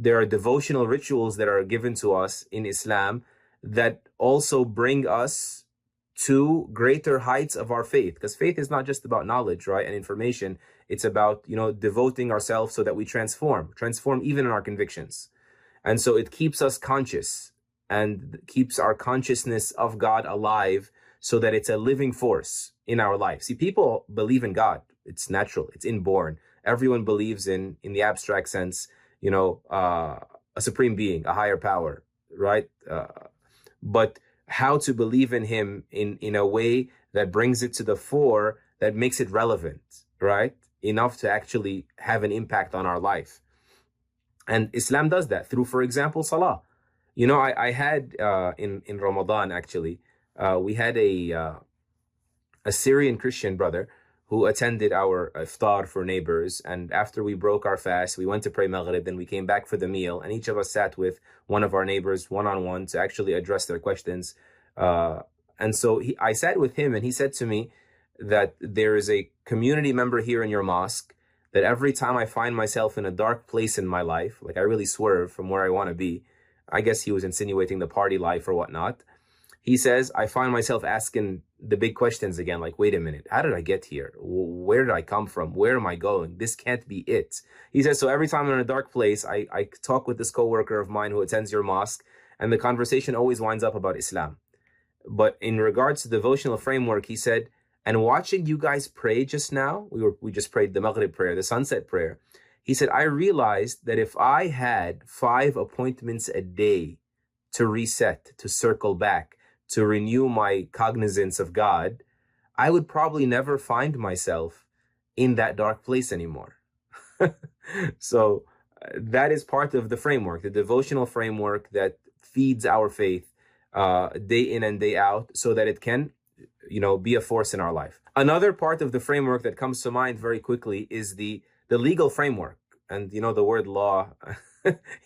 there are devotional rituals that are given to us in Islam that also bring us to greater heights of our faith. Because faith is not just about knowledge, right, and information. It's about, devoting ourselves so that we transform even in our convictions. And so it keeps us conscious and keeps our consciousness of God alive so that it's a living force in our life. See, people believe in God. It's natural. It's inborn. Everyone believes in the abstract sense, a supreme being, a higher power, right? But how to believe in him in a way that brings it to the fore, that makes it relevant, right? Enough to actually have an impact on our life. And Islam does that through, for example, Salah. I had in Ramadan, actually, we had a Syrian Christian brother who attended our iftar for neighbors. And after we broke our fast, we went to pray Maghrib, then we came back for the meal. And each of us sat with one of our neighbors one-on-one to actually address their questions. And so I sat with him, and he said to me that there is a community member here in your mosque that every time I find myself in a dark place in my life, like I really swerve from where I want to be, I guess he was insinuating the party life or whatnot. He says, I find myself asking the big questions again, like, wait a minute, how did I get here? Where did I come from? Where am I going? This can't be it. He says, so every time I'm in a dark place, I talk with this coworker of mine who attends your mosque, and the conversation always winds up about Islam. But in regards to devotional framework, he said, and watching you guys pray just now, we just prayed the Maghrib prayer, the sunset prayer. He said, I realized that if I had 5 appointments a day to reset, to circle back, to renew my cognizance of God, I would probably never find myself in that dark place anymore. So that is part of the framework, the devotional framework that feeds our faith day in and day out so that it can be a force in our life. Another part of the framework that comes to mind very quickly is the legal framework. And, the word law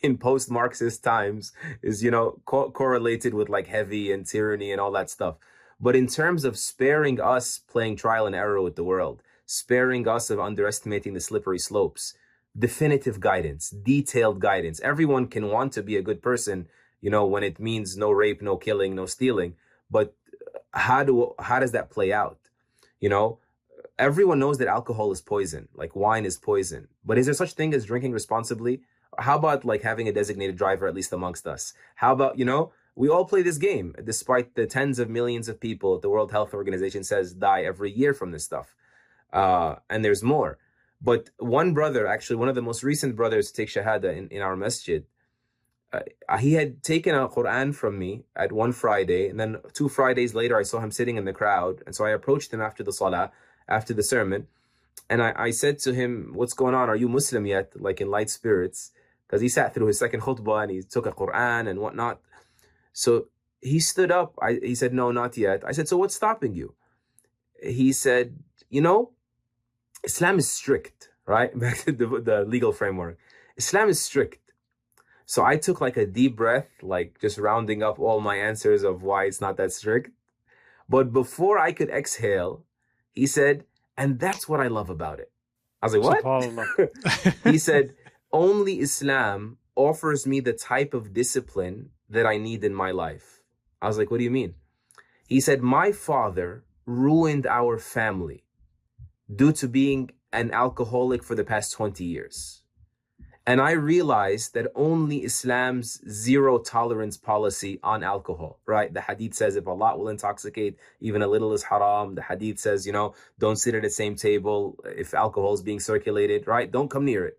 in post-Marxist times is, correlated with like heavy and tyranny and all that stuff. But in terms of sparing us playing trial and error with the world, sparing us of underestimating the slippery slopes, definitive guidance, detailed guidance. Everyone can want to be a good person, when it means no rape, no killing, no stealing. But how does that play out? Everyone knows that alcohol is poison, like wine is poison. But is there such thing as drinking responsibly? How about like having a designated driver, at least amongst us? How about, we all play this game, despite the tens of millions of people the World Health Organization says die every year from this stuff. And there's more. But one brother, actually, one of the most recent brothers to take Shahada in our masjid, he had taken a Quran from me at one Friday, and then 2 Fridays later, I saw him sitting in the crowd. And so I approached him after the salah, after the sermon, and I said to him, what's going on? Are you Muslim yet? Like in light spirits? Because he sat through his second khutbah and he took a Quran and whatnot. So he stood up. He said, no, not yet. I said, so what's stopping you? He said, Islam is strict, right? Back to the legal framework. Islam is strict. So I took like a deep breath, like just rounding up all my answers of why it's not that strict. But before I could exhale, he said, and that's what I love about it. I was like, what? He said, only Islam offers me the type of discipline that I need in my life. I was like, what do you mean? He said, my father ruined our family due to being an alcoholic for the past 20 years. And I realized that only Islam's zero tolerance policy on alcohol, right? The hadith says if Allah will intoxicate, even a little is haram. The hadith says, don't sit at the same table if alcohol is being circulated, right? Don't come near it.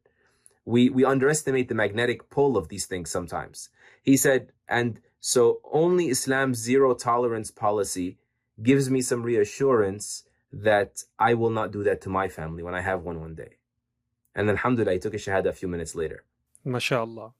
We underestimate the magnetic pull of these things sometimes. He said, and so only Islam's zero tolerance policy gives me some reassurance that I will not do that to my family when I have one day. And alhamdulillah, I took a shahada a few minutes later. MashaAllah.